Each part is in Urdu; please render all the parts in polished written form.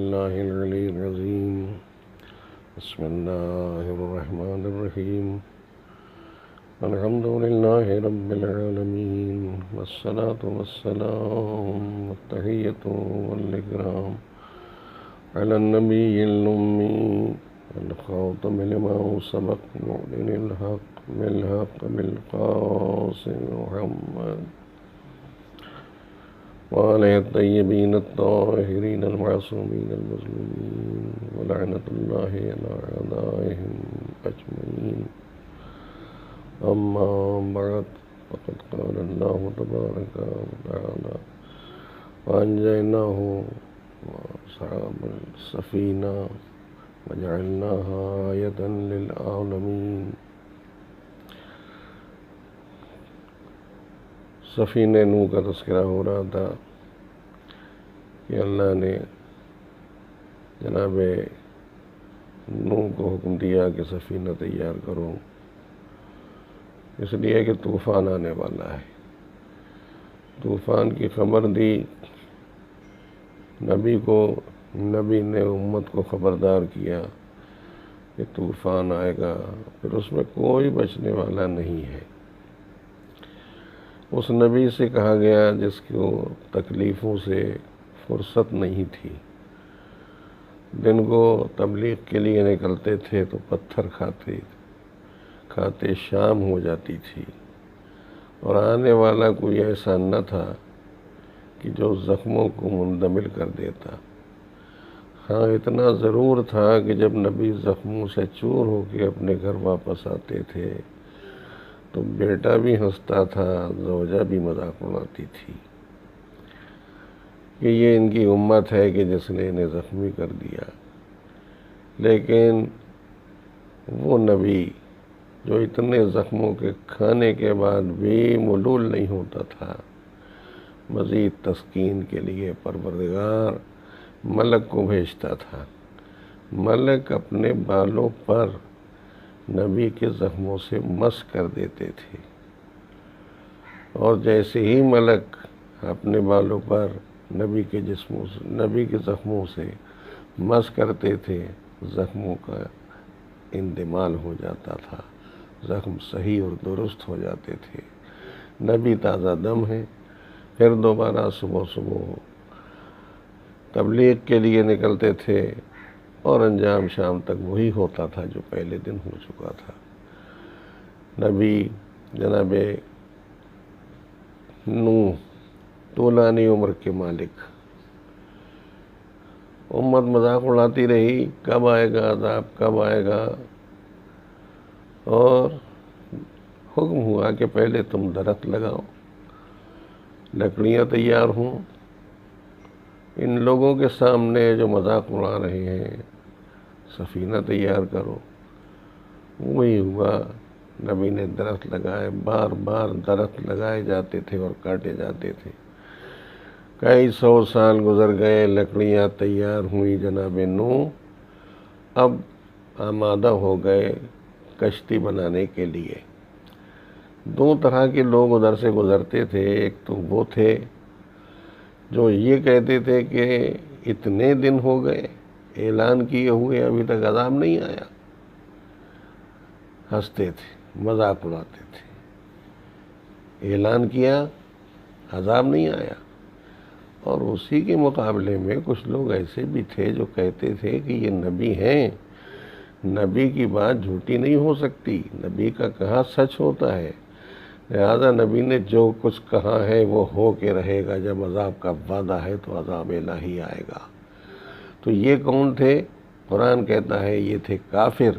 الله العلي العظيم. بسم الله الرحمن الرحيم. الحمد لله رب العالمين، والصلاة والسلام والتحية والإكرام على النبي الأمي الخاتم لما سبق معلن الحق بالحق بالقاسم محمد وعلى الطيبين الطاهرين المعصومين المظلومين، ولعنة الله على أعدائهم أجمعين. أما بعد، فقد قال الله تبارك وتعالى: وأنجيناه وأصحاب السفينة وجعلناها آية للعالمين. سفینہ نوح کا تذکرہ ہو رہا تھا کہ اللہ نے جناب نوح کو حکم دیا کہ سفینہ تیار کرو، اس لیے کہ طوفان آنے والا ہے۔ طوفان کی خبر دی نبی کو، نبی نے امت کو خبردار کیا کہ طوفان آئے گا، پھر اس میں کوئی بچنے والا نہیں ہے۔ اس نبی سے کہا گیا جس کو تکلیفوں سے فرصت نہیں تھی، دن کو تبلیغ کے لیے نکلتے تھے تو پتھر کھاتے شام ہو جاتی تھی، اور آنے والا کوئی ایسا نہ تھا کہ جو زخموں کو مندمل کر دیتا۔ ہاں، اتنا ضرور تھا کہ جب نبی زخموں سے چور ہو کے اپنے گھر واپس آتے تھے تو بیٹا بھی ہنستا تھا، زوجہ بھی مذاق اڑاتی تھی کہ یہ ان کی امت ہے کہ جس نے انہیں زخمی کر دیا۔ لیکن وہ نبی جو اتنے زخموں کے کھانے کے بعد بھی ملول نہیں ہوتا تھا، مزید تسکین کے لیے پروردگار ملک کو بھیجتا تھا۔ ملک اپنے بالوں پر نبی کے زخموں سے مس کر دیتے تھے، اور جیسے ہی ملک اپنے بالوں پر نبی کے زخموں سے مس کرتے تھے، زخموں کا اندمال ہو جاتا تھا، زخم صحیح اور درست ہو جاتے تھے۔ نبی تازہ دم ہے۔ پھر دوبارہ صبح تبلیغ کے لیے نکلتے تھے، اور انجام شام تک وہی ہوتا تھا جو پہلے دن ہو چکا تھا۔ نبی جناب نوح طولانی عمر کے مالک، امت مذاق اڑاتی رہی، کب آئے گا عذاب، کب آئے گا، اور حکم ہوا کہ پہلے تم درخت لگاؤ، لکڑیاں تیار ہوں، ان لوگوں کے سامنے جو مذاق اڑا رہے ہیں سفینہ تیار کرو۔ وہی ہوا، نبی نے درخت لگائے، بار بار درخت لگائے جاتے تھے اور کاٹے جاتے تھے۔ کئی 100 سال گزر گئے، لکڑیاں تیار ہوئی، جناب نوح اب آمادہ ہو گئے کشتی بنانے کے لیے۔ 2 طرح کے لوگ ادھر سے گزرتے تھے، ایک تو وہ تھے جو یہ کہتے تھے کہ اتنے دن ہو گئے اعلان کیے ہوئے ابھی تک عذاب نہیں آیا، ہنستے تھے، مذاق اڑاتے تھے، اعلان کیا عذاب نہیں آیا۔ اور اسی کے مقابلے میں کچھ لوگ ایسے بھی تھے جو کہتے تھے کہ یہ نبی ہیں، نبی کی بات جھوٹی نہیں ہو سکتی، نبی کا کہا سچ ہوتا ہے، لہذا نبی نے جو کچھ کہا ہے وہ ہو کے رہے گا، جب عذاب کا وعدہ ہے تو عذاب الہی آئے گا۔ تو یہ کون تھے؟ قرآن کہتا ہے یہ تھے کافر،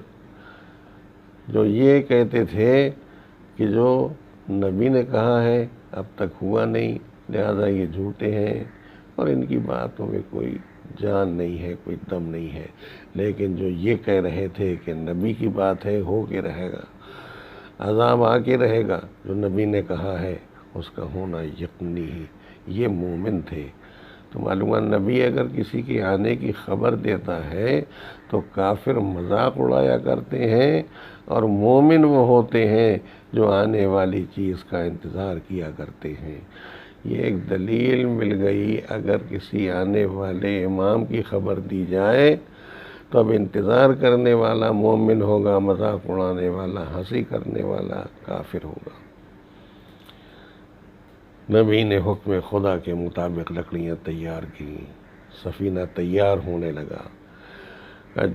جو یہ کہتے تھے کہ جو نبی نے کہا ہے اب تک ہوا نہیں، لہذا یہ جھوٹے ہیں، اور ان کی باتوں میں کوئی جان نہیں ہے، کوئی دم نہیں ہے۔ لیکن جو یہ کہہ رہے تھے کہ نبی کی بات ہے، ہو کے رہے گا، عذاب آ کے رہے گا، جو نبی نے کہا ہے اس کا ہونا یقینی ہے، یہ مومن تھے۔ تو معلوم ہے نبی اگر کسی کے آنے کی خبر دیتا ہے تو کافر مذاق اڑایا کرتے ہیں، اور مومن وہ ہوتے ہیں جو آنے والی چیز کا انتظار کیا کرتے ہیں۔ یہ ایک دلیل مل گئی، اگر کسی آنے والے امام کی خبر دی جائے تو اب انتظار کرنے والا مومن ہوگا، مذاق اڑانے والا، ہنسی کرنے والا کافر ہوگا۔ نبی نے حکم خدا کے مطابق لکڑیاں تیار کی، سفینہ تیار ہونے لگا۔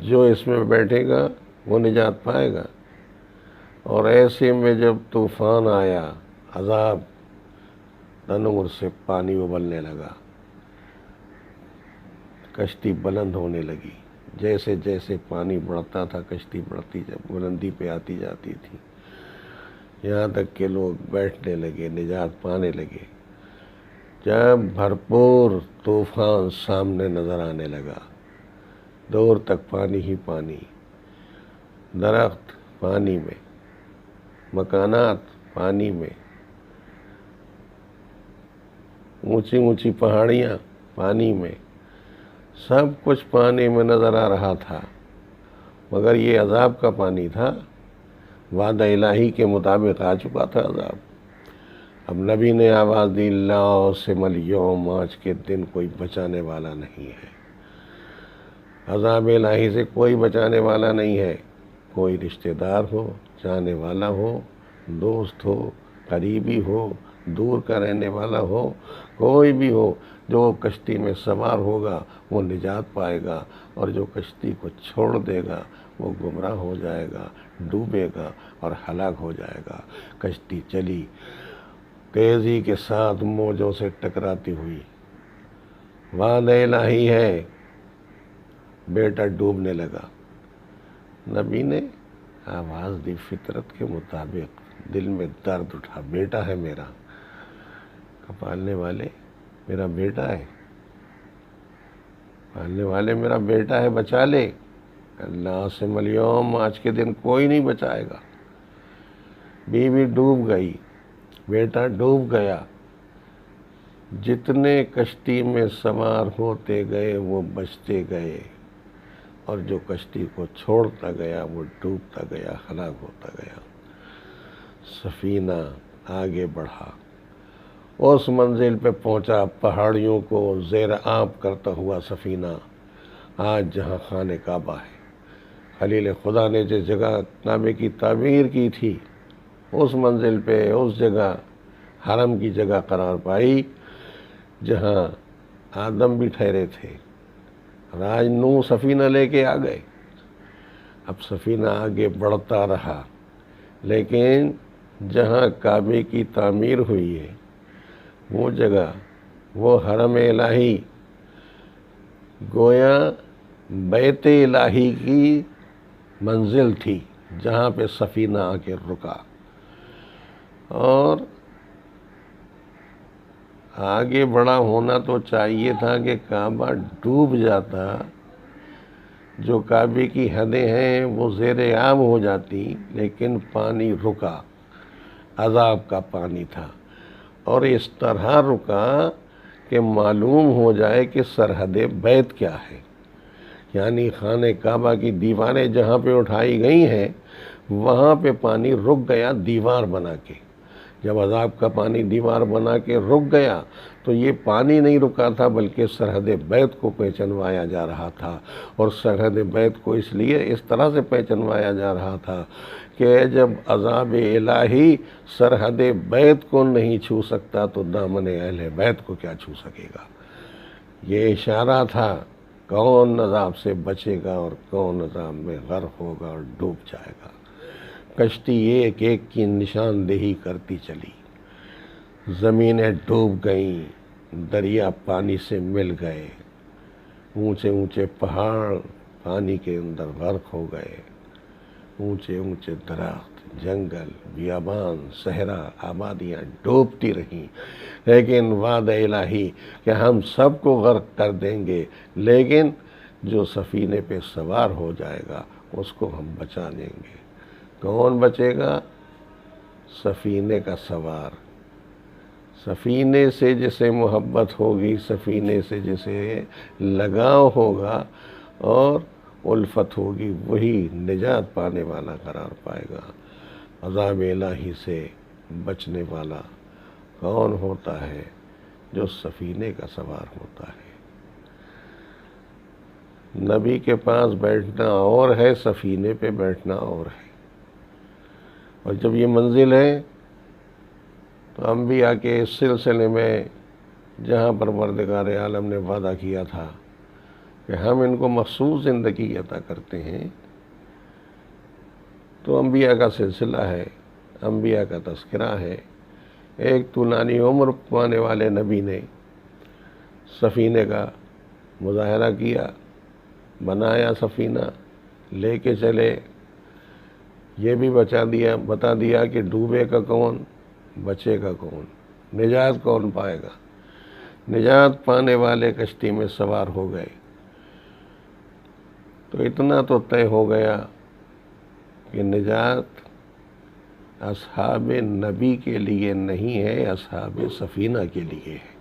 جو اس میں بیٹھے گا وہ نجات پائے گا۔ اور ایسے میں جب طوفان آیا، عذاب، تنور سے پانی ابلنے لگا، کشتی بلند ہونے لگی، جیسے جیسے پانی بڑھتا تھا کشتی بڑھتی بلندی پہ آتی جاتی تھی، یہاں تک کہ لوگ بیٹھنے لگے، نجات پانے لگے۔ جب بھرپور طوفان سامنے نظر آنے لگا، دور تک پانی ہی پانی، درخت پانی میں، مکانات پانی میں، اونچی اونچی پہاڑیاں پانی میں، سب کچھ پانی میں نظر آ رہا تھا، مگر یہ عذاب کا پانی تھا، وعدہ الہی کے مطابق آ چکا تھا عذاب۔ اب نبی نے آواز دی، لا عاصم الیوم، آج کے دن کوئی بچانے والا نہیں ہے، عذاب الہی سے کوئی بچانے والا نہیں ہے، کوئی رشتہ دار ہو، جانے والا ہو، دوست ہو، قریبی ہو، دور کا رہنے والا ہو، کوئی بھی ہو، جو کشتی میں سوار ہوگا وہ نجات پائے گا، اور جو کشتی کو چھوڑ دے گا وہ گمراہ ہو جائے گا، ڈوبے گا اور ہلاک ہو جائے گا۔ کشتی چلی تیزی کے ساتھ موجوں سے ٹکراتی ہوئی، وعدہ الہی ہے، بیٹا ڈوبنے لگا۔ نبی نے آواز دی فطرت کے مطابق، دل میں درد اٹھا، بیٹا ہے میرا، پالنے والے میرا بیٹا ہے، پالنے والے میرا بیٹا ہے، بچا لے۔ اللہ عاصم الیوم، آج کے دن کوئی نہیں بچائے گا۔ بیوی ڈوب گئی، بیٹا ڈوب گیا، جتنے کشتی میں سوار ہوتے گئے وہ بچتے گئے، اور جو کشتی کو چھوڑتا گیا وہ ڈوبتا گیا، ہلاک ہوتا گیا۔ سفینہ آگے بڑھا، اس منزل پہ پہنچا، پہاڑیوں کو زیر آب کرتا ہوا سفینہ، آج جہاں خانہ کعبہ ہے، خلیل خدا نے جس جگہ کعبے کی تعمیر کی تھی، اس منزل پہ، اس جگہ حرم کی جگہ قرار پائی جہاں آدم بھی ٹھہرے تھے۔ راج نو سفینہ لے کے آ گئے۔ اب سفینہ آگے بڑھتا رہا، لیکن جہاں کعبے کی تعمیر ہوئی ہے وہ جگہ، وہ حرم الہی، گویا بیت الہی کی منزل تھی جہاں پہ سفینہ آ کے رکا، اور آگے بڑا ہونا تو چاہیے تھا کہ کعبہ ڈوب جاتا، جو کعبے کی حدیں ہیں وہ زیر آب ہو جاتی، لیکن پانی رکا، عذاب کا پانی تھا، اور اس طرح رکا کہ معلوم ہو جائے کہ سرحد بیت کیا ہے، یعنی خانہ کعبہ کی دیواریں جہاں پہ اٹھائی گئی ہیں وہاں پہ پانی رک گیا دیوار بنا کے۔ جب عذاب کا پانی دیوار بنا کے رک گیا تو یہ پانی نہیں رکا تھا، بلکہ سرحد بیت کو پہچنوایا جا رہا تھا، اور سرحد بیت کو اس لیے اس طرح سے پہچنوایا جا رہا تھا کہ جب عذاب الہی سرحد بیت کو نہیں چھو سکتا تو دامن اہل بیت کو کیا چھو سکے گا۔ یہ اشارہ تھا کون عذاب سے بچے گا اور کون عذاب میں غرق ہوگا اور ڈوب جائے گا۔ کشتی ایک ایک کی نشاندہی کرتی چلی، زمینیں ڈوب گئیں، دریا پانی سے مل گئے، اونچے اونچے پہاڑ پانی کے اندر غرق ہو گئے، اونچے اونچے درخت، جنگل، بیابان، صحرا، آبادیاں ڈوبتی رہیں، لیکن وعدہ الہی کہ ہم سب کو غرق کر دیں گے، لیکن جو سفینے پہ سوار ہو جائے گا اس کو ہم بچا دیں گے۔ کون بچے گا؟ سفینے کا سوار، سفینے سے جسے محبت ہوگی، سفینے سے جسے لگاؤ ہوگا اور الفت ہوگی، وہی نجات پانے والا قرار پائے گا۔ عذاب الہی سے بچنے والا کون ہوتا ہے؟ جو سفینے کا سوار ہوتا ہے۔ نبی کے پاس بیٹھنا اور ہے، سفینے پہ بیٹھنا اور ہے۔ اور جب یہ منزل ہے تو انبیاء کے اس سلسلے میں جہاں پروردگار عالم نے وعدہ کیا تھا کہ ہم ان کو مخصوص زندگی عطا کرتے ہیں، تو انبیاء کا سلسلہ ہے، انبیاء کا تذکرہ ہے۔ ایک طولانی عمر پانے والے نبی نے سفینے کا مظاہرہ کیا، بنایا سفینہ، لے کے چلے، یہ بھی بتا دیا کہ ڈوبے کا کون، بچے کا کون، نجات کون پائے گا۔ نجات پانے والے کشتی میں سوار ہو گئے تو اتنا تو طے ہو گیا کہ نجات اصحاب نبی کے لیے نہیں ہے، اصحاب سفینہ کے لیے ہے۔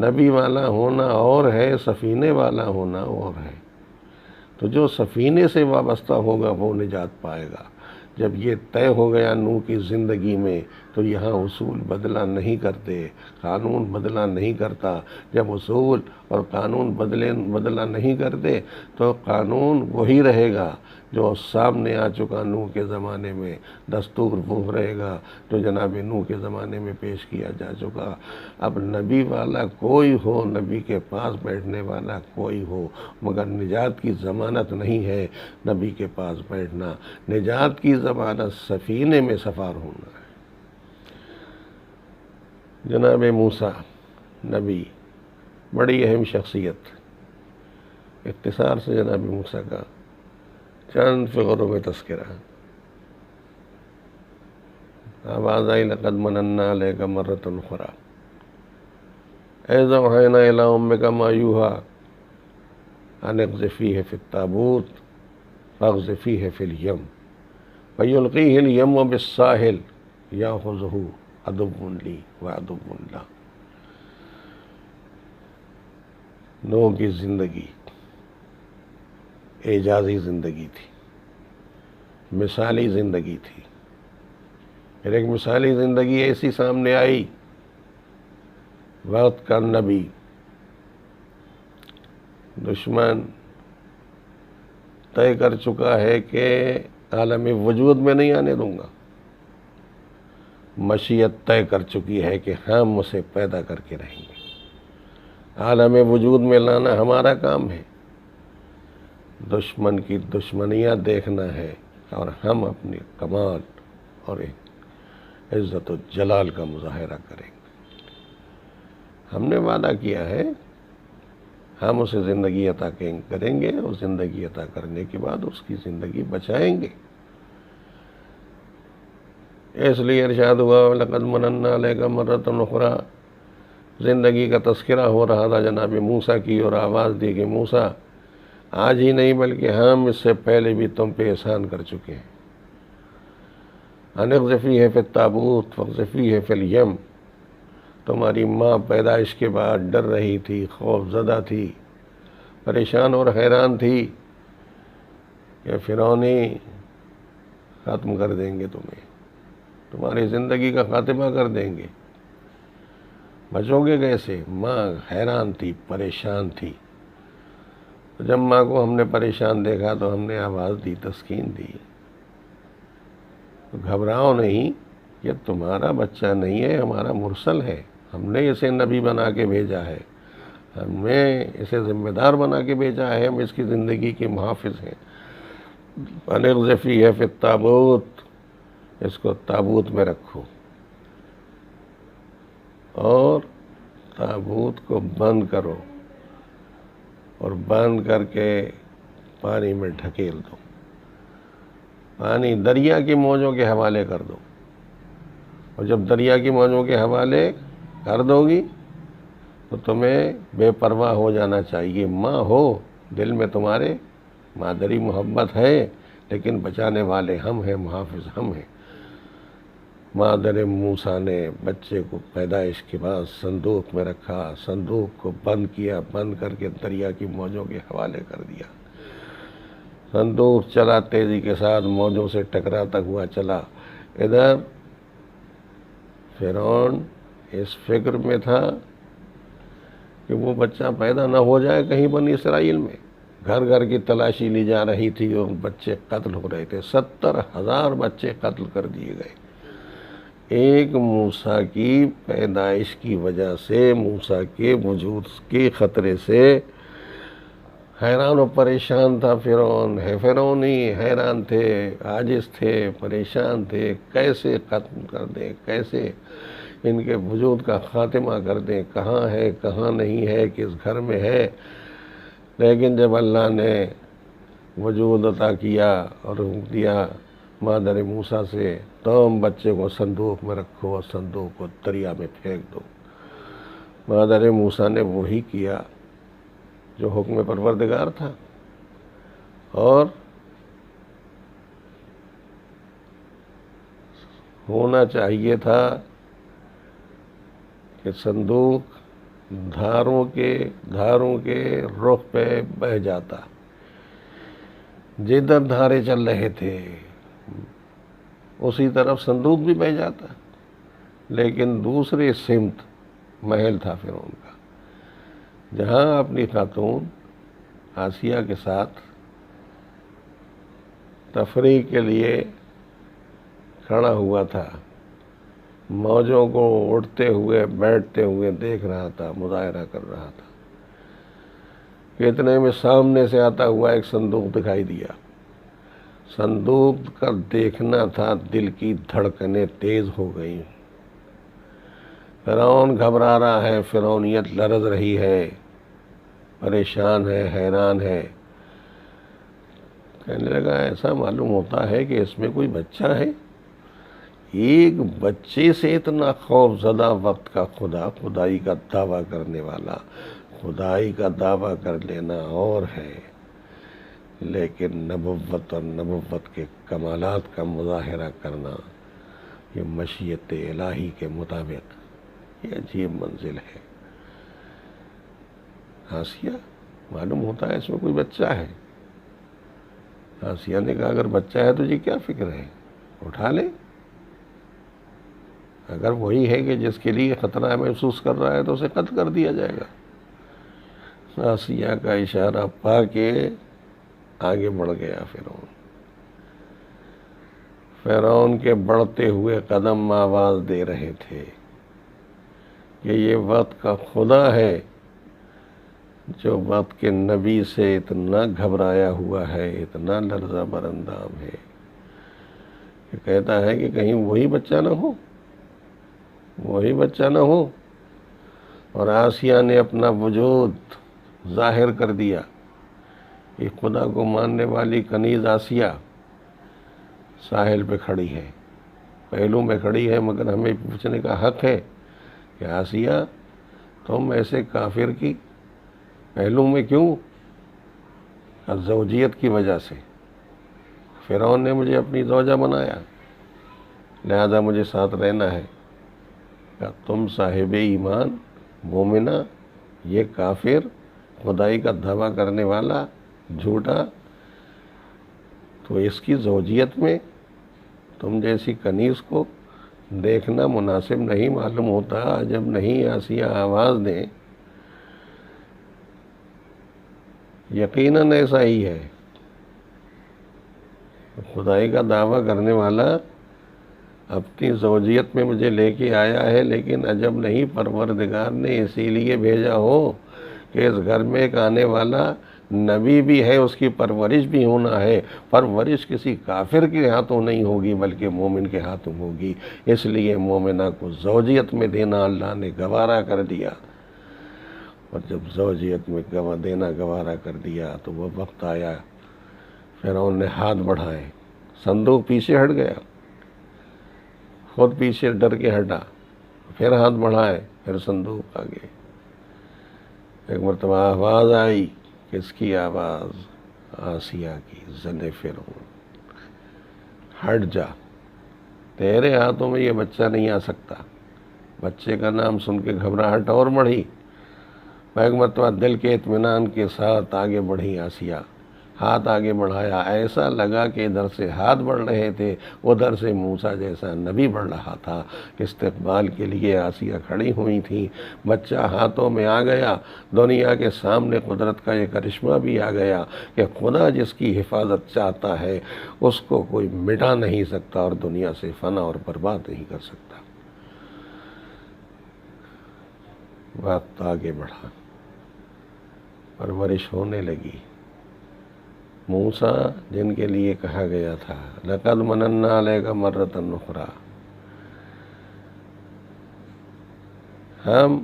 نبی والا ہونا اور ہے، سفینے والا ہونا اور ہے۔ تو جو سفینے سے وابستہ ہوگا وہ نجات پائے گا۔ جب یہ طے ہو گیا نوح کی زندگی میں تو یہاں اصول بدلا نہیں کرتے، قانون بدلا نہیں کرتا۔ جب اصول اور قانون بدلا نہیں کرتے تو قانون وہی رہے گا جو سامنے آ چکا نوح کے زمانے میں، دستور وہ رہے گا جو جناب نوح کے زمانے میں پیش کیا جا چکا۔ اب نبی والا کوئی ہو، نبی کے پاس بیٹھنے والا کوئی ہو، مگر نجات کی ضمانت نہیں ہے نبی کے پاس بیٹھنا۔ نجات کی ضمانت سفینے میں سفار ہونا ہے۔ جناب موسیٰ نبی بڑی اہم شخصیت، اختصار سے جناب موسیٰ کا چند فقروں میں تذکرہ۔ آواز آئی لقد مننا علیک مرۃ اخری اذ اوحینا الی امک ما یوحی ان اقذفیہ فی التابوت فاقذفیہ فی الیم فیلقیہ الیم بالساحل یاخذہ عدو لی وعدو لہ۔ نوح کی زندگی اعجازی زندگی تھی، مثالی زندگی تھی۔ پھر ایک مثالی زندگی ایسی سامنے آئی، وقت کا نبی دشمن طے کر چکا ہے کہ عالم وجود میں نہیں آنے دوں گا، مشیت طے کر چکی ہے کہ ہم اسے پیدا کر کے رہیں گے، عالم وجود میں لانا ہمارا کام ہے، دشمن کی دشمنیاں دیکھنا ہے اور ہم اپنی کمال اور عزت و جلال کا مظاہرہ کریں گے۔ ہم نے وعدہ کیا ہے ہم اسے زندگی عطا کریں گے، اور زندگی عطا کرنے کے بعد اس کی زندگی بچائیں گے۔ اس لیے ارشاد ہوا لقد مننا علیک مرۃ اخری، زندگی کا تذکرہ ہو رہا تھا جناب موسیٰ کی، اور آواز دی کہ موسیٰ آج ہی نہیں بلکہ ہم اس سے پہلے بھی تم پہ احسان کر چکے ہیں۔ ان اقذفیہ فی التابوت فاقذفیہ فی الیم، تمہاری ماں پیدائش کے بعد ڈر رہی تھی، خوف زدہ تھی، پریشان اور حیران تھی کہ فرعونی ختم کر دیں گے تمہیں، تمہاری زندگی کا خاتمہ کر دیں گے، بچو گے کیسے؟ ماں حیران تھی، پریشان تھی۔ جب ماں کو ہم نے پریشان دیکھا تو ہم نے آواز دی، تسکین دی، تو گھبراؤ نہیں، یہ تمہارا بچہ نہیں ہے، ہمارا مرسل ہے، ہم نے اسے نبی بنا کے بھیجا ہے، ہم نے اسے ذمہ دار بنا کے بھیجا ہے، ہم اس کی زندگی کے محافظ ہیں۔ ان اقذفیہ فی التابوت، اس کو تابوت میں رکھو اور تابوت کو بند کرو، اور بند کر کے پانی میں ڈھکیل دو، پانی دریا کی موجوں کے حوالے کر دو، اور جب دریا کی موجوں کے حوالے کر دو گی تو تمہیں بے پرواہ ہو جانا چاہیے۔ ماں ہو، دل میں تمہارے مادری محبت ہے، لیکن بچانے والے ہم ہیں، محافظ ہم ہیں۔ مادر موسیٰ نے بچے کو پیدائش کے بعد صندوق میں رکھا، صندوق کو بند کیا، بند کر کے دریا کی موجوں کے حوالے کر دیا۔ صندوق چلا تیزی کے ساتھ، موجوں سے ٹکراتا ہوا چلا، ادھر فرعون اس فکر میں تھا کہ وہ بچہ پیدا نہ ہو جائے کہیں بنی اسرائیل میں. گھر گھر کی تلاشی لی جا رہی تھی اور بچے قتل ہو رہے تھے. 70,000 بچے قتل کر دیے گئے ایک موسیٰ کی پیدائش کی وجہ سے. موسیٰ کے وجود کے خطرے سے حیران و پریشان تھا فرعون. فرعون ہی حیران تھے، عاجز تھے، پریشان تھے، کیسے ختم کر دیں، کیسے ان کے وجود کا خاتمہ کر دیں، کہاں ہے کہاں نہیں ہے، کس گھر میں ہے. لیکن جب اللہ نے وجود عطا کیا اور دیا مادر موسیٰ سے، تم بچے کو صندوق میں رکھو اور صندوق کو دریا میں پھینک دو. مادر موسیٰ نے وہی کیا جو حکم پروردگار تھا، اور ہونا چاہیے تھا کہ صندوق دھاروں کے رخ پہ بہہ جاتا. جدھر دھارے چل رہے تھے اسی طرف صندوق بھی بہہ جاتا. لیکن دوسری سمت محل تھا فرعون کا، جہاں اپنی خاتون آسیہ کے ساتھ تفریح کے لیے کھڑا ہوا تھا. موجوں کو اٹھتے ہوئے بیٹھتے ہوئے دیکھ رہا تھا، مظاہرہ کر رہا تھا. اتنے میں سامنے سے آتا ہوا ایک صندوق دکھائی دیا. صندوق کا دیکھنا تھا، دل کی دھڑکنیں تیز ہو گئیں. فرعون گھبرا رہا ہے، فرعونیت لرز رہی ہے، پریشان ہے، حیران ہے. کہنے لگا ایسا معلوم ہوتا ہے کہ اس میں کوئی بچہ ہے. ایک بچے سے اتنا خوف زدہ وقت کا خدا، خدائی کا دعویٰ کرنے والا. خدائی کا دعویٰ کر لینا اور ہے، لیکن نبوت اور نبوت کے کمالات کا مظاہرہ کرنا یہ مشیت الہی کے مطابق یہ عجیب منزل ہے. آسیہ معلوم ہوتا ہے اس میں کوئی بچہ ہے. آسیہ نے کہا اگر بچہ ہے تو یہ کیا فکر ہے، اٹھا لے. اگر وہی ہے کہ جس کے لیے خطرہ محسوس کر رہا ہے تو اسے قتل کر دیا جائے گا. آسیہ کا اشارہ پا کے آگے بڑھ گیا فرعون. فرعون کے بڑھتے ہوئے قدم آواز دے رہے تھے کہ یہ وقت کا خدا ہے جو وقت کے نبی سے اتنا گھبرایا ہوا ہے، اتنا لرزہ بر اندام ہے کہ کہتا ہے کہ کہیں وہی بچہ نہ ہو، وہی بچہ نہ ہو. اور آسیہ نے اپنا وجود ظاہر کر دیا. یہ خدا کو ماننے والی کنیز آسیہ ساحل پہ کھڑی ہے، پہلو میں کھڑی ہے، مگر ہمیں پوچھنے کا حق ہے کہ آسیہ تم ایسے کافر کی پہلو میں کیوں؟ زوجیت کی وجہ سے. فرعون نے مجھے اپنی زوجہ بنایا، لہذا مجھے ساتھ رہنا ہے. کہ تم صاحب ایمان، مومنہ، یہ کافر، خدائی کا دعویٰ کرنے والا جھوٹا، تو اس کی زوجیت میں تم جیسی کنیز کو دیکھنا مناسب نہیں معلوم ہوتا. جب نہیں آسیہ آواز دیں، یقیناً ایسا ہی ہے. خدائی کا دعویٰ کرنے والا اپنی زوجیت میں مجھے لے کے آیا ہے، لیکن عجب نہیں پروردگار نے اسی لیے بھیجا ہو کہ اس گھر میں ایک آنے والا نبی بھی ہے، اس کی پرورش بھی ہونا ہے. پرورش کسی کافر کے ہاتھوں نہیں ہوگی بلکہ مومن کے ہاتھوں ہوگی. اس لیے مومنہ کو زوجیت میں دینا اللہ نے گوارا کر دیا. اور جب زوجیت میں دینا گوارا کر دیا تو وہ وقت آیا، فرعون نے ہاتھ بڑھائے، صندوق پیچھے ہٹ گیا، خود پیچھے ڈر کے ہٹا، پھر ہاتھ بڑھائے، پھر صندوق آگے. ایک مرتبہ آواز آئی. کس کی آواز؟ آسیہ کی. زن فرعون، ہٹ جا، تیرے ہاتھوں میں یہ بچہ نہیں آ سکتا. بچے کا نام سن کے گھبراہٹ اور بڑھی. ایک مرتبہ دل کے اطمینان کے ساتھ آگے بڑھی آسیہ، ہاتھ آگے بڑھایا، ایسا لگا کہ ادھر سے ہاتھ بڑھ رہے تھے، ادھر سے موسیٰ جیسا نبی بڑھ رہا تھا کہ استقبال کے لیے آسیہ کھڑی ہوئی تھی۔ بچہ ہاتھوں میں آ گیا، دنیا کے سامنے قدرت کا یہ کرشمہ بھی آ گیا کہ خدا جس کی حفاظت چاہتا ہے اس کو کوئی مٹا نہیں سکتا اور دنیا سے فنا اور برباد نہیں کر سکتا۔ وقت آگے بڑھا، پرورش ہونے لگی۔ موسیٰ جن کے لیے کہا گیا تھا لَقَدْ مَنَنَّا عَلَيْكَ مَرَّةً أُخْرَىٰ، ہم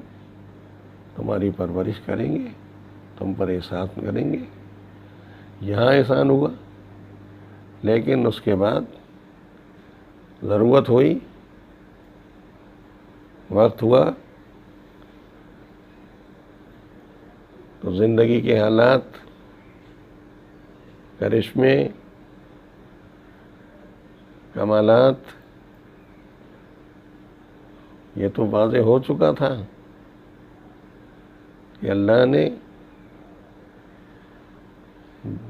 تمہاری پرورش کریں گے، تم پر احسان کریں گے۔ یہاں احسان ہوا، لیکن اس کے بعد ضرورت ہوئی، وقت ہوا تو زندگی کے حالات، کرشمے، کمالات، یہ تو واضح ہو چکا تھا کہ اللہ نے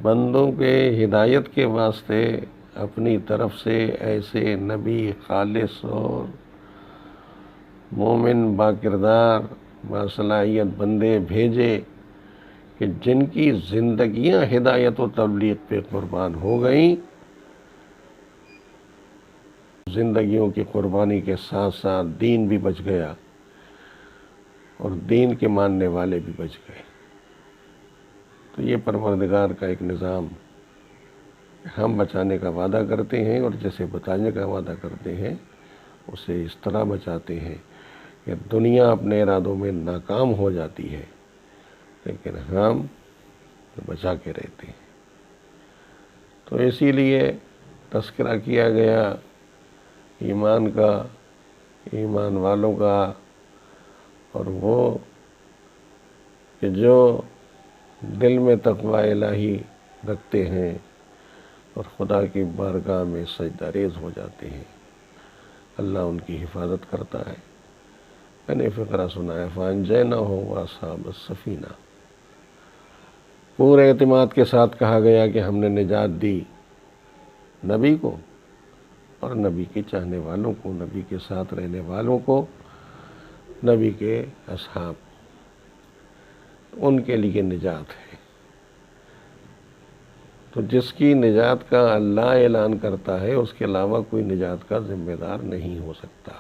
بندوں کے ہدایت کے واسطے اپنی طرف سے ایسے نبی خالص اور مومن با کردار باصلاحیت بندے بھیجے کہ جن کی زندگیاں ہدایت و تبلیغ پہ قربان ہو گئیں۔ زندگیوں کی قربانی کے ساتھ ساتھ دین بھی بچ گیا اور دین کے ماننے والے بھی بچ گئے۔ تو یہ پروردگار کا ایک نظام، ہم بچانے کا وعدہ کرتے ہیں اور جسے بچانے کا وعدہ کرتے ہیں اسے اس طرح بچاتے ہیں کہ دنیا اپنے ارادوں میں ناکام ہو جاتی ہے لیکن ہم بچا کے رہتے ہیں۔ تو اسی لیے تذکرہ کیا گیا ایمان کا، ایمان والوں کا، اور وہ کہ جو دل میں تقوی الہی رکھتے ہیں اور خدا کی بارگاہ میں سجدہ ریز ہو جاتے ہیں، اللہ ان کی حفاظت کرتا ہے۔ میں نے فقرہ سنایا فَأَنجَيْنَاهُ وَأَصْحَابَ السَّفِينَةِ، پورے اعتماد کے ساتھ کہا گیا کہ ہم نے نجات دی نبی کو اور نبی کے چاہنے والوں کو، نبی کے ساتھ رہنے والوں کو، نبی کے اصحاب، ان کے لیے نجات ہے۔ تو جس کی نجات کا اللہ اعلان کرتا ہے اس کے علاوہ کوئی نجات کا ذمہ دار نہیں ہو سکتا۔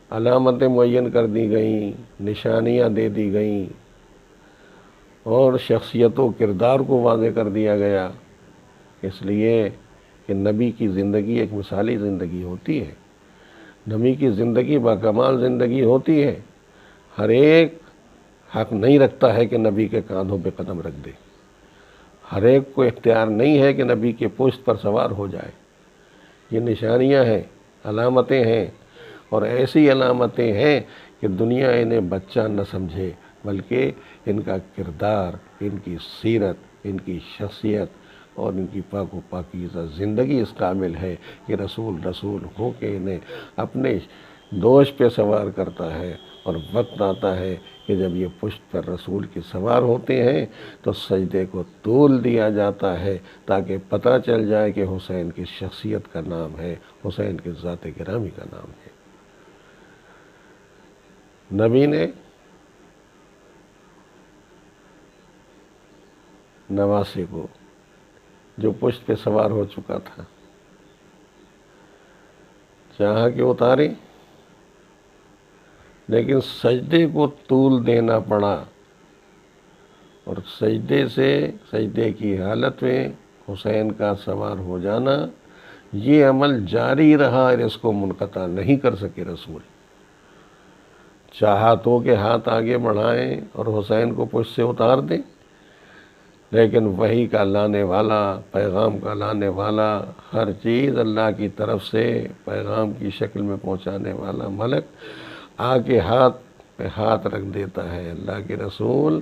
علامتیں معین کر دی گئیں، نشانیاں دے دی گئیں اور شخصیت و کردار کو واضح کر دیا گیا، اس لیے کہ نبی کی زندگی ایک مثالی زندگی ہوتی ہے، نبی کی زندگی باکمال زندگی ہوتی ہے۔ ہر ایک حق نہیں رکھتا ہے کہ نبی کے کاندھوں پہ قدم رکھ دے، ہر ایک کو اختیار نہیں ہے کہ نبی کے پشت پر سوار ہو جائے۔ یہ نشانیاں ہیں، علامتیں ہیں، اور ایسی علامتیں ہیں کہ دنیا انہیں بچہ نہ سمجھے بلکہ ان کا کردار، ان کی سیرت، ان کی شخصیت اور ان کی پاک و پاکیزہ زندگی اس قابل ہے کہ رسول ہو کے انہیں اپنے دوش پہ سوار کرتا ہے۔ اور وقت آتا ہے کہ جب یہ پشت پر رسول کے سوار ہوتے ہیں تو سجدے کو طول دیا جاتا ہے تاکہ پتہ چل جائے کہ حسین کی شخصیت کا نام ہے، حسین کی ذات گرامی کا نام ہے۔ نبی نے نواسے کو جو پشت پہ سوار ہو چکا تھا چاہا کہ اتارے، لیکن سجدے کو طول دینا پڑا، اور سجدے کی حالت میں حسین کا سوار ہو جانا، یہ عمل جاری رہا اور اس کو منقطع نہیں کر سکے رسول۔ چاہا تو کہ ہاتھ آگے بڑھائیں اور حسین کو پشت سے اتار دیں، لیکن وحی کا لانے والا، پیغام کا لانے والا، ہر چیز اللہ کی طرف سے پیغام کی شکل میں پہنچانے والا ملک آ کے ہاتھ پہ ہاتھ رکھ دیتا ہے۔ اللہ کے رسول،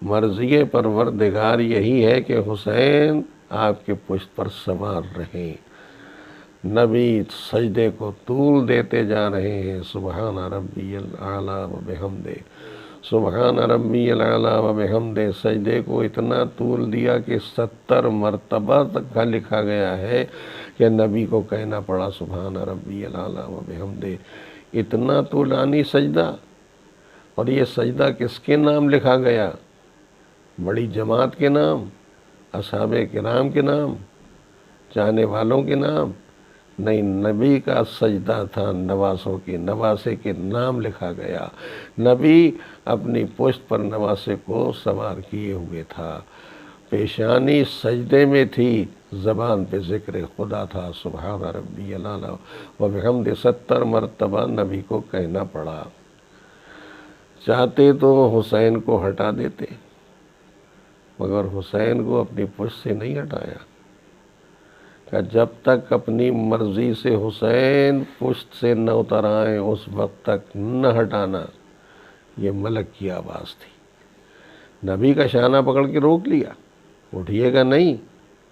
مرضی پروردگار یہی ہے کہ حسین آپ کے پشت پر سوار رہیں۔ نبی سجدے کو طول دیتے جا رہے ہیں، سبحان ربی الاعلیٰ و بحمدہ، سبحان ربی الاعلیٰ و بحمدہ سجدے کو اتنا طول دیا کہ 70 مرتبہ تک کا لکھا گیا ہے کہ نبی کو کہنا پڑا سبحان ربی الاعلیٰ و بحمدہ. اتنا طولانی سجدہ. اور یہ سجدہ کس کے نام لکھا گیا؟ بڑی جماعت کے نام، اصحاب کرام کے نام، چاہنے والوں کے نام نہیں، نبی کا سجدہ تھا. نواسے کے نام لکھا گیا. نبی اپنی پشت پر نواسے کو سوار کیے ہوئے تھا، پیشانی سجدے میں تھی، زبان پہ ذکر خدا تھا سبحان ربی الاعلیٰ و بحمدہ. 70 مرتبہ نبی کو کہنا پڑا. چاہتے تو حسین کو ہٹا دیتے، مگر حسین کو اپنی پشت سے نہیں ہٹایا کہ جب تک اپنی مرضی سے حسین پشت سے نہ اتر آئیں اس وقت تک نہ ہٹانا. یہ ملک کی آواز تھی. نبی کا شانہ پکڑ کے روک لیا، اٹھیے گا نہیں،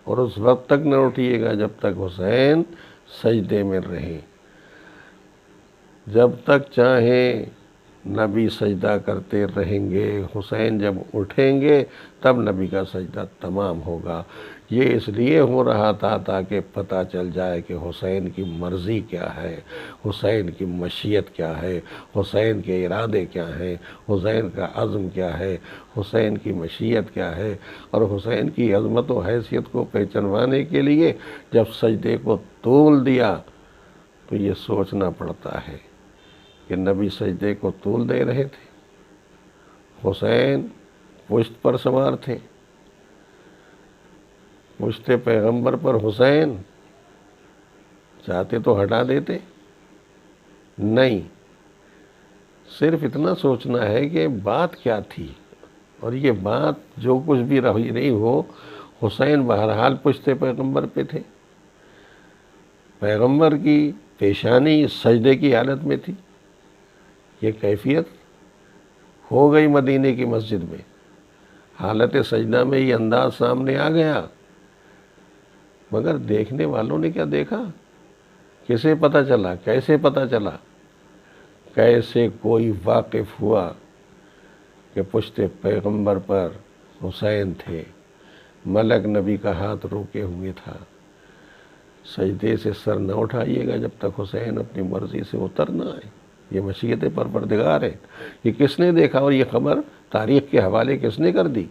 اور اس وقت تک نہ اٹھیے گا جب تک حسین سجدے میں رہیں. جب تک چاہیں نبی سجدہ کرتے رہیں گے، حسین جب اٹھیں گے تب نبی کا سجدہ تمام ہوگا. یہ اس لیے ہو رہا تھا تاکہ پتہ چل جائے کہ حسین کی مرضی کیا ہے، حسین کی مشیت کیا ہے، حسین کے ارادے کیا ہیں، حسین کا عزم کیا ہے، حسین کی مشیت کیا ہے. اور حسین کی عظمت و حیثیت کو پہچانوانے کے لیے جب سجدے کو طول دیا تو یہ سوچنا پڑتا ہے کہ نبی سجدے کو طول دے رہے تھے، حسین پشت پر سوار تھے، پشت پیغمبر پر حسین. چاہتے تو ہٹا دیتے، نہیں، صرف اتنا سوچنا ہے کہ بات کیا تھی. اور یہ بات جو کچھ بھی رہی نہیں ہو، حسین بہرحال پشت پیغمبر پہ تھے، پیغمبر کی پیشانی سجدے کی حالت میں تھی. یہ کیفیت ہو گئی مدینے کی مسجد میں، حالت سجدہ میں یہ انداز سامنے آ گیا. مگر دیکھنے والوں نے کیا دیکھا؟ کسے پتہ چلا؟ کیسے پتہ چلا؟ کیسے کوئی واقف ہوا کہ پشت پیغمبر پر حسین تھے، ملک نبی کا ہاتھ روکے ہوئے تھا. سجدے سے سر نہ اٹھائیے گا جب تک حسین اپنی مرضی سے اتر نہ آئے. یہ مشیت پروردگار ہے. یہ کس نے دیکھا؟ اور یہ خبر تاریخ کے حوالے کس نے کر دی؟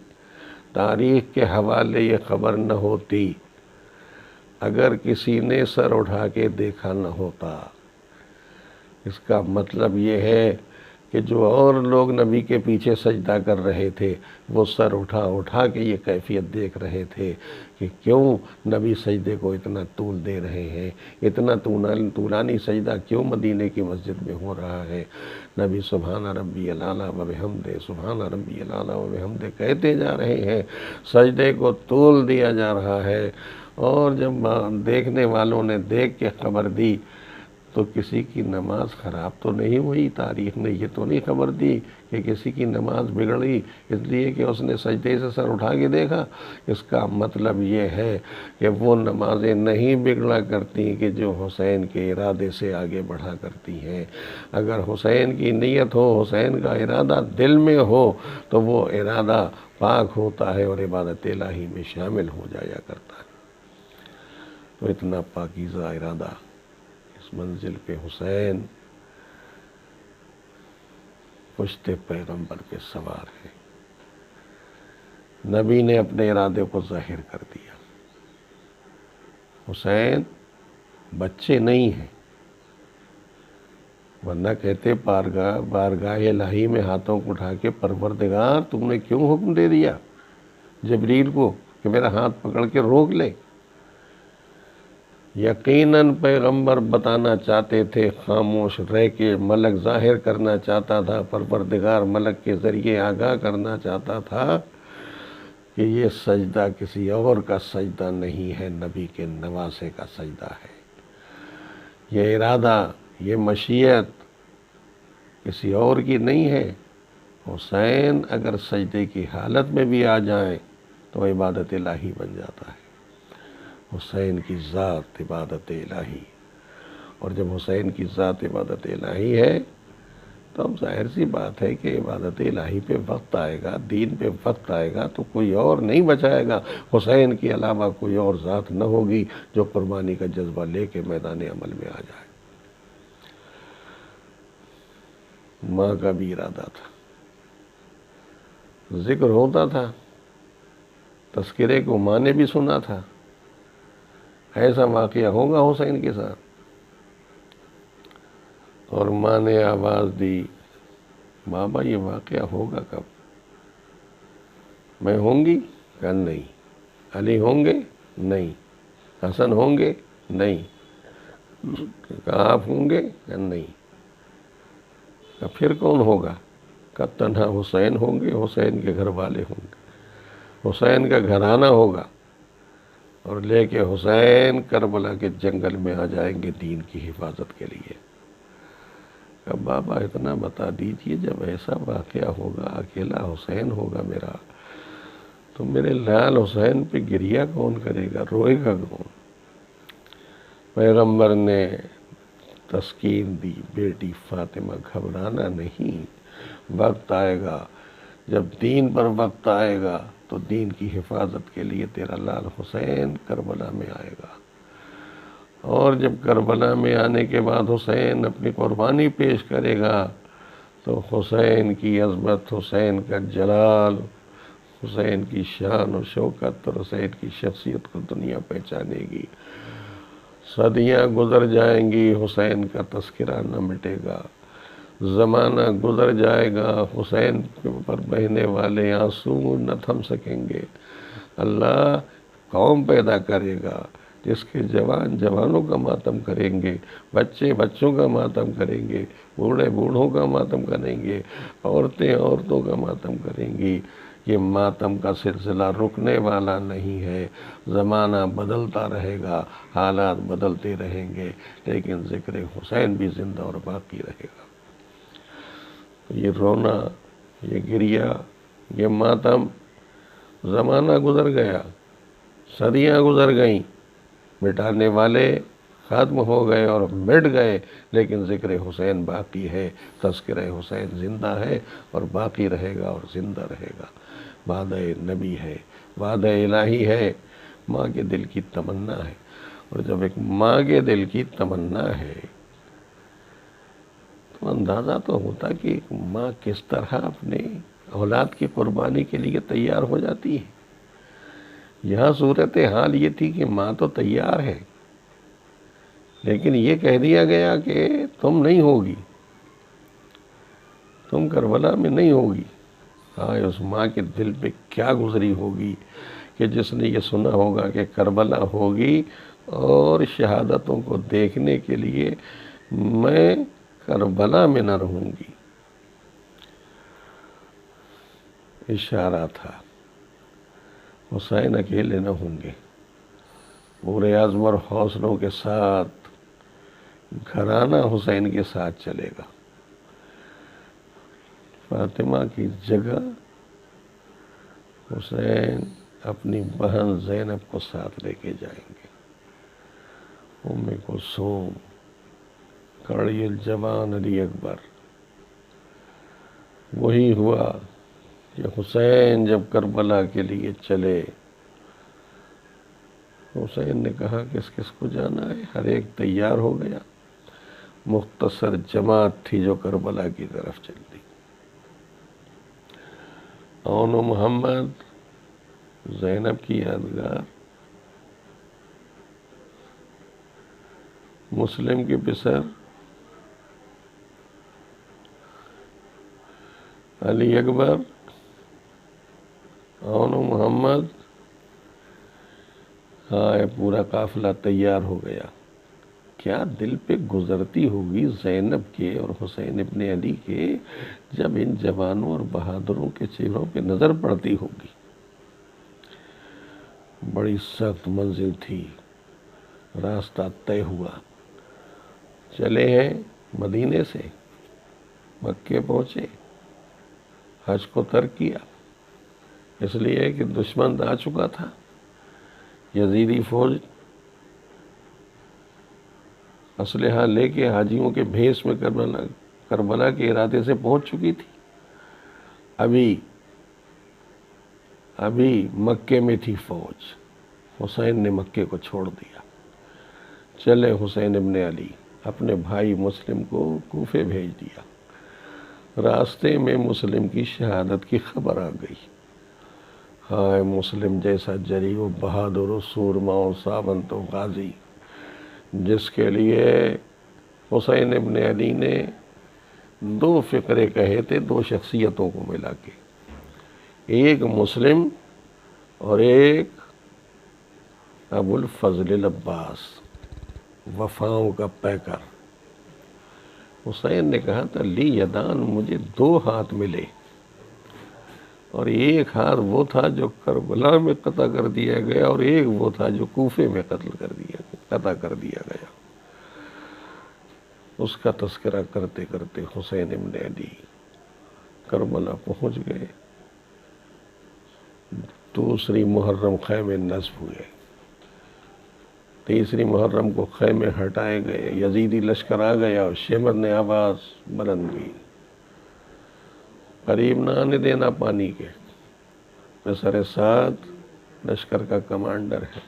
تاریخ کے حوالے یہ خبر نہ ہوتی اگر کسی نے سر اٹھا کے دیکھا نہ ہوتا. اس کا مطلب یہ ہے کہ جو اور لوگ نبی کے پیچھے سجدہ کر رہے تھے وہ سر اٹھا کے یہ کیفیت دیکھ رہے تھے کہ کیوں نبی سجدے کو اتنا طول دے رہے ہیں، اتنا طولانی سجدہ کیوں مدینے کی مسجد میں ہو رہا ہے. نبی سبحان ربی الاعلیٰ و بحمدہ سبحان ربی الاعلیٰ و بحمدہ کہتے جا رہے ہیں، سجدے کو طول دیا جا رہا ہے. اور جب دیکھنے والوں نے دیکھ کے خبر دی تو کسی کی نماز خراب تو نہیں ہوئی. تاریخ نے یہ تو نہیں خبر دی کہ کسی کی نماز بگڑی اس لیے کہ اس نے سجدے سے سر اٹھا کے دیکھا. اس کا مطلب یہ ہے کہ وہ نمازیں نہیں بگڑا کرتی کہ جو حسین کے ارادے سے آگے بڑھا کرتی ہیں. اگر حسین کی نیت ہو، حسین کا ارادہ دل میں ہو تو وہ ارادہ پاک ہوتا ہے اور عبادت الہی میں شامل ہو جایا کرتا ہے. تو اتنا پاکیزہ ارادہ اس منزل پہ حسین پشت پیغمبر پہ سوار ہے. نبی نے اپنے ارادے کو ظاہر کر دیا. حسین بچے نہیں ہیں، ورنہ کہتے بارگاہ الہی میں ہاتھوں کو اٹھا کے پروردگار تم نے کیوں حکم دے دیا جبریل کو کہ میرا ہاتھ پکڑ کے روک لے. یقیناً پیغمبر بتانا چاہتے تھے، خاموش رہ کے ملک ظاہر کرنا چاہتا تھا، پروردگار ملک کے ذریعے آگاہ کرنا چاہتا تھا کہ یہ سجدہ کسی اور کا سجدہ نہیں ہے، نبی کے نواسے کا سجدہ ہے. یہ ارادہ، یہ مشیت کسی اور کی نہیں ہے. حسین اگر سجدے کی حالت میں بھی آ جائیں تو عبادت الہی بن جاتا ہے. حسین کی ذات عبادت الہی، اور جب حسین کی ذات عبادت الہی ہے تو اب ظاہر سی بات ہے کہ عبادت الہی پہ وقت آئے گا، دین پہ وقت آئے گا تو کوئی اور نہیں بچائے گا، حسین کے علاوہ کوئی اور ذات نہ ہوگی جو قربانی کا جذبہ لے کے میدان عمل میں آ جائے۔ ماں کا بھی ارادہ تھا، ذکر ہوتا تھا، تذکرے کو ماں نے بھی سنا تھا، ایسا واقعہ ہوگا حسین کے ساتھ، اور ماں نے آواز دی، بابا یہ واقعہ ہوگا کب؟ میں ہوں گی؟ کہا نہیں۔ علی ہوں گے؟ نہیں۔ حسن ہوں گے؟ نہیں۔ کہا آپ ہوں گے؟ کہا نہیں۔ کہا پھر کون ہوگا؟ کہا تنہا حسین ہوں گے، حسین کے گھر والے ہوں گے، حسین کا گھرانہ ہوگا، اور لے کے حسین کربلا کے جنگل میں آ جائیں گے دین کی حفاظت کے لیے۔ کہا بابا اتنا بتا دیجئے، جب ایسا واقعہ ہوگا، اکیلا حسین ہوگا میرا، تو میرے لال حسین پہ گریہ کون کرے گا، روئے گا کون؟ پیغمبر نے تسکین دی، بیٹی فاطمہ گھبرانا نہیں، وقت آئے گا، جب دین پر وقت آئے گا تو دین کی حفاظت کے لیے تیرا لال حسین کربلا میں آئے گا، اور جب کربلا میں آنے کے بعد حسین اپنی قربانی پیش کرے گا تو حسین کی عظمت، حسین کا جلال، حسین کی شان و شوکت اور حسین کی شخصیت کو دنیا پہچانے گی۔ صدیاں گزر جائیں گی، حسین کا تذکرہ نہ مٹے گا، زمانہ گزر جائے گا، حسین کے اوپر بہنے والے آنسو نہ تھم سکیں گے۔ اللہ قوم پیدا کرے گا جس کے جوان جوانوں کا ماتم کریں گے، بچے بچوں کا ماتم کریں گے، بوڑھے بوڑھوں کا ماتم کریں گے، عورتیں عورتوں کا ماتم کریں گی۔ یہ ماتم کا سلسلہ رکنے والا نہیں ہے، زمانہ بدلتا رہے گا، حالات بدلتے رہیں گے، لیکن ذکر حسین بھی زندہ اور باقی رہے گا۔ یہ رونا، یہ گریہ، یہ ماتم، زمانہ گزر گیا، صدیاں گزر گئیں، مٹانے والے ختم ہو گئے اور مٹ گئے، لیکن ذکر حسین باقی ہے، تذکرہ حسین زندہ ہے اور باقی رہے گا اور زندہ رہے گا۔ وعدہ نبی ہے، وعدہ الہی ہے، ماں کے دل کی تمنا ہے، اور جب ایک ماں کے دل کی تمنا ہے تو اندازہ تو ہوتا کہ ایک ماں کس طرح اپنے اولاد کی قربانی کے لیے تیار ہو جاتی ہے۔ یہاں صورتحال یہ تھی کہ ماں تو تیار ہے، لیکن یہ کہہ دیا گیا کہ تم نہیں ہوگی، تم کربلا میں نہیں ہوگی۔ ہاں اس ماں کے دل پہ کیا گزری ہوگی کہ جس نے یہ سنا ہوگا کہ کربلا ہوگی اور شہادتوں کو دیکھنے کے لیے میں کربلا میں نہ رہوں گی۔ اشارہ تھا، حسین اکیلے نہ ہوں گے، پورے عزم اور حوصلوں کے ساتھ گھرانہ حسین کے ساتھ چلے گا۔ فاطمہ کی جگہ حسین اپنی بہن زینب کو ساتھ لے کے جائیں گے۔ ام کلثوم، کڑی الجوان علی اکبر۔ وہی ہوا کہ حسین جب کربلا کے لیے چلے، حسین نے کہا کس کس کو جانا ہے، ہر ایک تیار ہو گیا، مختصر جماعت تھی جو کربلا کی طرف چلتی۔ اون و محمد، زینب کی یادگار، مسلم کی پسر، علی اکبر، اون و محمد، ہاں پورا قافلہ تیار ہو گیا۔ کیا دل پہ گزرتی ہوگی زینب کے اور حسین ابن علی کے جب ان جوانوں اور بہادروں کے چہروں پہ نظر پڑتی ہوگی۔ بڑی سخت منزل تھی، راستہ طے ہوا، چلے ہیں مدینے سے، مکے پہنچے، حج کو ترک کیا، اس لیے کہ دشمن آ چکا تھا، یزیدی فوج اسلحہ لے کے حاجیوں کے بھیس میں کربلا کربلا کے ارادے سے پہنچ چکی تھی. ابھی مکے میں تھی فوج. حسین نے مکے کو چھوڑ دیا. چلے حسین ابن علی اپنے بھائی مسلم کو کوفے بھیج دیا. راستے میں مسلم کی شہادت کی خبر آ گئی. ہائے مسلم جیسا جری و بہادر و سورما و ساونت و غازی، جس کے لیے حسین ابن علی نے 2 فقرے کہے تھے 2 شخصیتوں کو ملا کے، ایک مسلم اور ایک ابو الفضل العباس، وفاؤں کا پیکر. حسین نے کہا تھا لی یدان، مجھے 2 ہاتھ ملے، اور ایک ہاتھ وہ تھا جو کربلا میں قطع کر دیا گیا اور ایک وہ تھا جو کوفے میں قطع کر دیا گیا. اس کا تذکرہ کرتے کرتے حسین ابن علی کربلا پہنچ گئے. 2 محرم خیمے نصب ہوئے. 3 محرم کو خیمے ہٹائے گئے. یزیدی لشکر آ گیا اور شمر نے آواز بلند کی، قریب نہ آنے دینا پانی کے. پسر سعد لشکر کا کمانڈر ہے.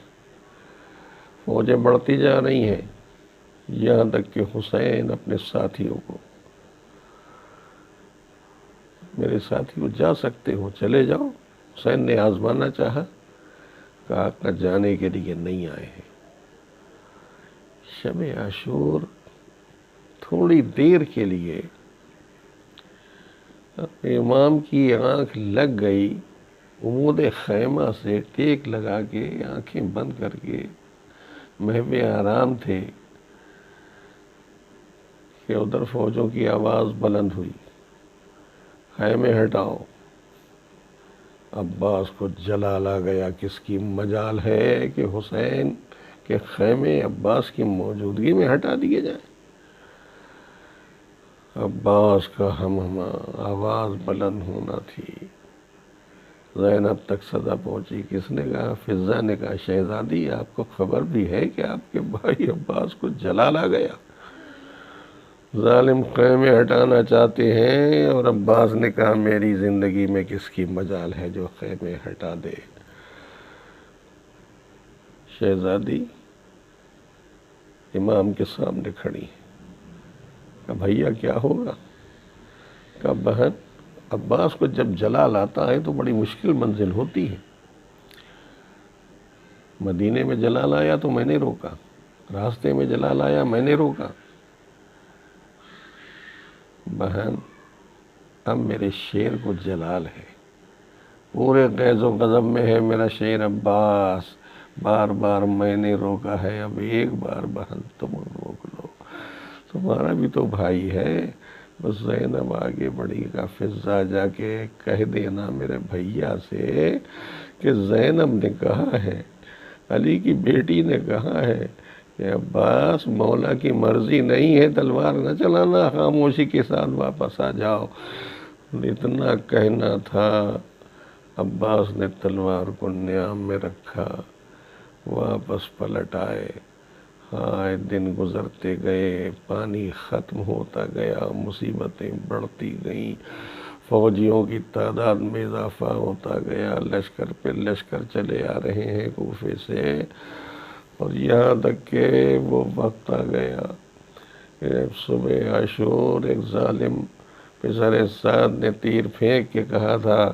فوجیں بڑھتی جا رہی ہیں، یہاں تک کہ حسین اپنے ساتھیوں کو، میرے ساتھیوں جا سکتے ہو چلے جاؤ. حسین نے آزمانا چاہا، کہا آقا جانے کے لیے نہیں آئے ہیں. شب عاشور تھوڑی دیر کے لیے امام کی آنکھ لگ گئی. عمود خیمہ سے ٹیک لگا کے آنکھیں بند کر کے محو آرام تھے کہ ادھر فوجوں کی آواز بلند ہوئی، خیمے ہٹاؤ. عباس کو جلال آ گیا، کس کی مجال ہے کہ حسین کے خیمے عباس کی موجودگی میں ہٹا دیے جائیں. عباس کا ہمہمہ آواز بلند ہونا تھی. زینب تک صدا پہنچی. کس نے کہا؟ فضہ نے کہا شہزادی آپ کو خبر بھی ہے کہ آپ کے بھائی عباس کو جلال آ گیا، ظالم خیمے ہٹانا چاہتے ہیں. اور عباس نے کہا میری زندگی میں کس کی مجال ہے جو خیمے ہٹا دے. شہزادی امام کے سامنے کھڑی. کہا بھیا کیا ہوگا؟ کہا بہن عباس کو جب جلال آتا ہے تو بڑی مشکل منزل ہوتی ہے. مدینے میں جلال آیا تو میں نے روکا، راستے میں جلال آیا میں نے روکا. بہن اب میرے شیر کو جلال ہے، پورے غیظ و غضب میں ہے میرا شیر عباس. بار بار میں نے روکا ہے، اب ایک بار بہن تم روک لو، تمہارا بھی تو بھائی ہے. بس زینب آگے بڑھی. کا فضہ جا کے کہہ دینا میرے بھیا سے کہ زینب نے کہا ہے، علی کی بیٹی نے کہا ہے کہ عباس مولا کی مرضی نہیں ہے تلوار نہ چلانا، خاموشی کے ساتھ واپس آ جاؤ. اتنا کہنا تھا، عباس نے تلوار کو نیام میں رکھا، واپس پلٹ آئے. ہائے دن گزرتے گئے، پانی ختم ہوتا گیا، مصیبتیں بڑھتی گئیں، فوجیوں کی تعداد میں اضافہ ہوتا گیا، لشکر پہ لشکر چلے آ رہے ہیں کوفے سے. اور یہاں تک کہ وہ وقت آ گیا کہ صبح عاشور ایک ظالم پسر سعد نے تیر پھینک کے کہا تھا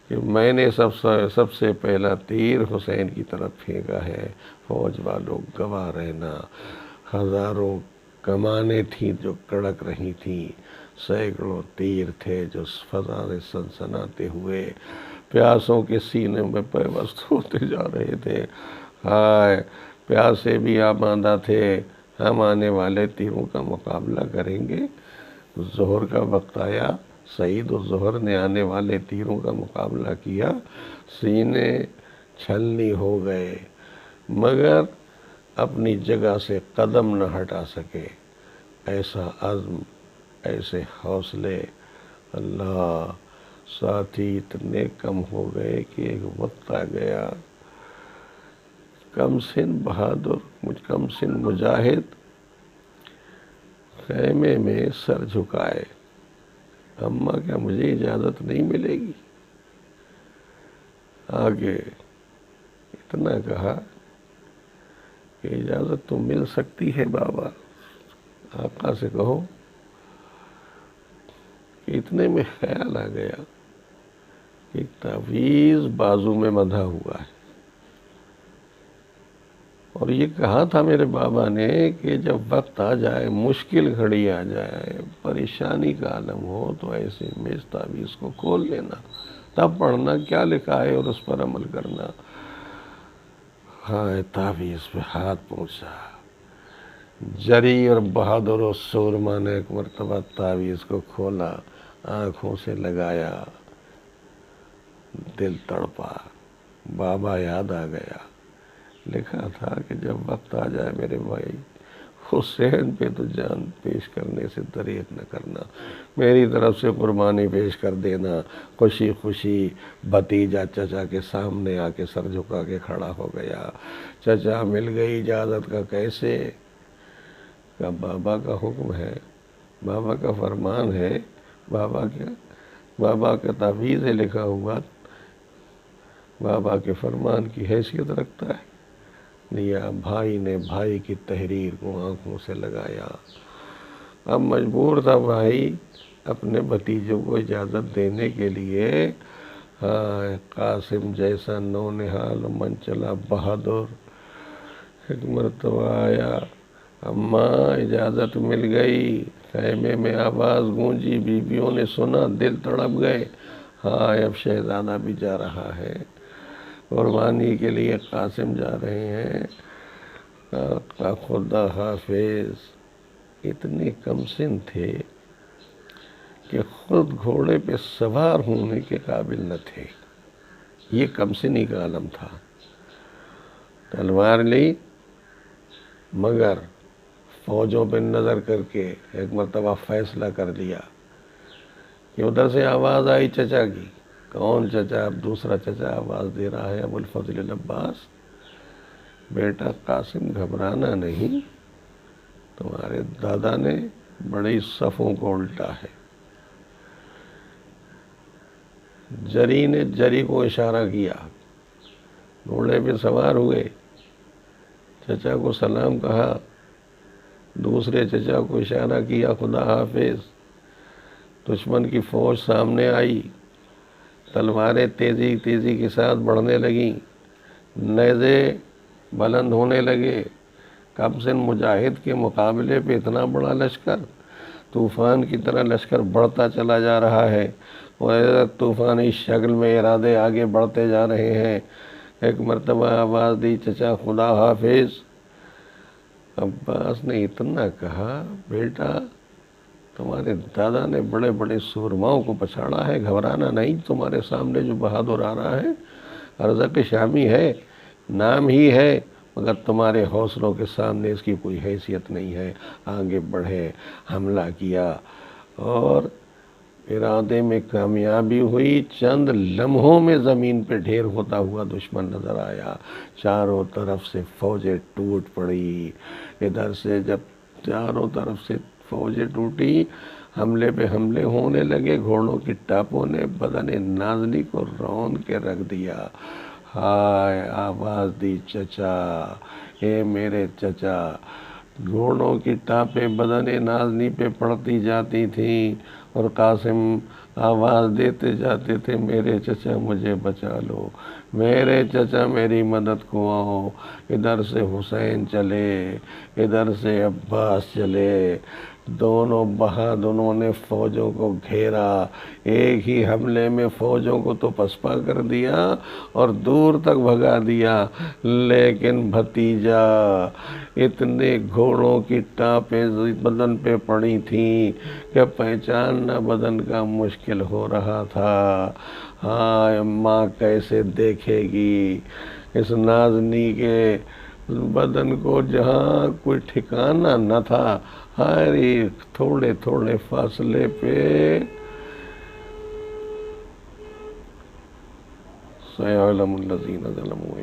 کہ میں نے سب سے پہلا تیر حسین کی طرف پھینکا ہے. فوج والوں گواہ رہنا. ہزاروں کمانیں تھیں جو کڑک رہی تھیں، سینکڑوں تیر تھے جو فضا سے سنسناتے ہوئے پیاسوں کے سینے میں پیوست ہوتے جا رہے تھے. ہائے پیاسے بھی آمادہ تھے، ہم آنے والے تیروں کا مقابلہ کریں گے. ظہر کا وقت آیا، سعید الظہر نے آنے والے تیروں کا مقابلہ کیا، سینے چھلنی ہو گئے مگر اپنی جگہ سے قدم نہ ہٹا سکے. ایسا عزم، ایسے حوصلے. اللہ ساتھی اتنے کم ہو گئے کہ ایک وقت آ گیا کم سن بہادر کم سن مجاہد خیمے میں سر جھکائے، اماں کیا مجھے اجازت نہیں ملے گی؟ آگے اتنا کہا کہ اجازت تو مل سکتی ہے بابا، آقا سے کہو کہ اتنے میں خیال آ گیا کہ ایک تعویذ بازو میں بندھا ہوا ہے، اور یہ کہا تھا میرے بابا نے کہ جب وقت آ جائے، مشکل گھڑی آ جائے، پریشانی کا عالم ہو تو ایسے میں اس تعویذ کو کھول لینا، تب پڑھنا کیا لکھا ہے اور اس پر عمل کرنا۔ ہائے تعویذ پہ ہاتھ پہنچا، جری اور بہادر و سورما نے ایک مرتبہ تعویذ کو کھولا، آنکھوں سے لگایا، دل تڑپا، بابا یاد آ گیا۔ لکھا تھا کہ جب وقت آ جائے میرے بھائی، حسین پہ تو جان پیش کرنے سے دریغ نہ کرنا، میری طرف سے قربانی پیش کر دینا۔ خوشی خوشی بھتیجا چچا کے سامنے آ کے سر جھکا کے کھڑا ہو گیا۔ چچا مل گئی اجازت کا کیسے؟ کہ بابا کا حکم ہے، بابا کا فرمان ہے، بابا کا تعویذ ہے لکھا ہوا، بابا کے فرمان کی حیثیت رکھتا ہے۔ لیا، بھائی نے بھائی کی تحریر کو آنکھوں سے لگایا۔ اب مجبور تھا بھائی اپنے بھتیجوں کو اجازت دینے کے لیے۔ قاسم جیسا نونہال من چلا بہادر ایک مرتبہ آیا، اماں اجازت مل گئی۔ خیمے میں آواز گونجی، بیویوں نے سنا، دل تڑپ گئے۔ ہائے اب شہزادہ بھی جا رہا ہے، قربانی کے لیے قاسم جا رہے ہیں، خدا حافظ۔ اتنے کم سن تھے کہ خود گھوڑے پہ سوار ہونے کے قابل نہ تھے، یہ کم سنی کا عالم تھا۔ تلوار لی، مگر فوجوں پہ نظر کر کے ایک مرتبہ فیصلہ کر لیا کہ ادھر سے آواز آئی چچا کی۔ کون چچا؟ اب دوسرا چچا آواز دے رہا ہے، ابو الفضل العباس، بیٹا قاسم گھبرانا نہیں، تمہارے دادا نے بڑی صفوں کو الٹا ہے۔ جری نے جری کو اشارہ کیا، گھوڑے پہ سوار ہوئے، چچا کو سلام کہا، دوسرے چچا کو اشارہ کیا، خدا حافظ۔ دشمن کی فوج سامنے آئی، تلواریں تیزی تیزی کے ساتھ بڑھنے لگیں، نیزے بلند ہونے لگے۔ کم سن مجاہد کے مقابلے پہ اتنا بڑا لشکر، طوفان کی طرح لشکر بڑھتا چلا جا رہا ہے، اور طوفانی شکل میں ارادے آگے بڑھتے جا رہے ہیں۔ ایک مرتبہ آواز دی، چچا خدا حافظ۔ عباس نے اتنا کہا، بیٹا تمہارے دادا نے بڑے بڑے سورماؤں کو پچھاڑا ہے، گھبرانا نہیں، تمہارے سامنے جو بہادر آ رہا ہے ارزق شامی ہے، نام ہی ہے، مگر تمہارے حوصلوں کے سامنے اس کی کوئی حیثیت نہیں ہے۔ آگے بڑھے، حملہ کیا، اور ارادے میں کامیابی ہوئی۔ چند لمحوں میں زمین پہ ڈھیر ہوتا ہوا دشمن نظر آیا، چاروں طرف سے فوجیں ٹوٹ پڑی۔ ادھر سے جب چاروں طرف سے فوجیں ٹوٹی، حملے پہ حملے ہونے لگے، گھوڑوں کی ٹاپوں نے بدن نازنی کو رون کے رکھ دیا۔ ہائے آواز دی، چچا، اے میرے چچا۔ گھوڑوں کی ٹاپیں بدن نازنی پہ پڑتی جاتی تھیں، اور قاسم آواز دیتے جاتے تھے، میرے چچا مجھے بچا لو، میرے چچا میری مدد کو آؤ۔ ادھر سے حسین چلے، ادھر سے عباس چلے، دونوں بہادروں نے فوجوں کو گھیرا، ایک ہی حملے میں فوجوں کو تو پسپا کر دیا اور دور تک بھگا دیا۔ لیکن بھتیجا، اتنے گھوڑوں کی ٹانپیں بدن پہ پڑی تھیں کہ پہچاننا بدن کا مشکل ہو رہا تھا۔ ہائے ماں کیسے دیکھے گی اس نازنی کے بدن کو جہاں کوئی ٹھکانہ نہ تھا، ہر ایک تھوڑے تھوڑے فاصلے پہ سيعلم الذين ظلموا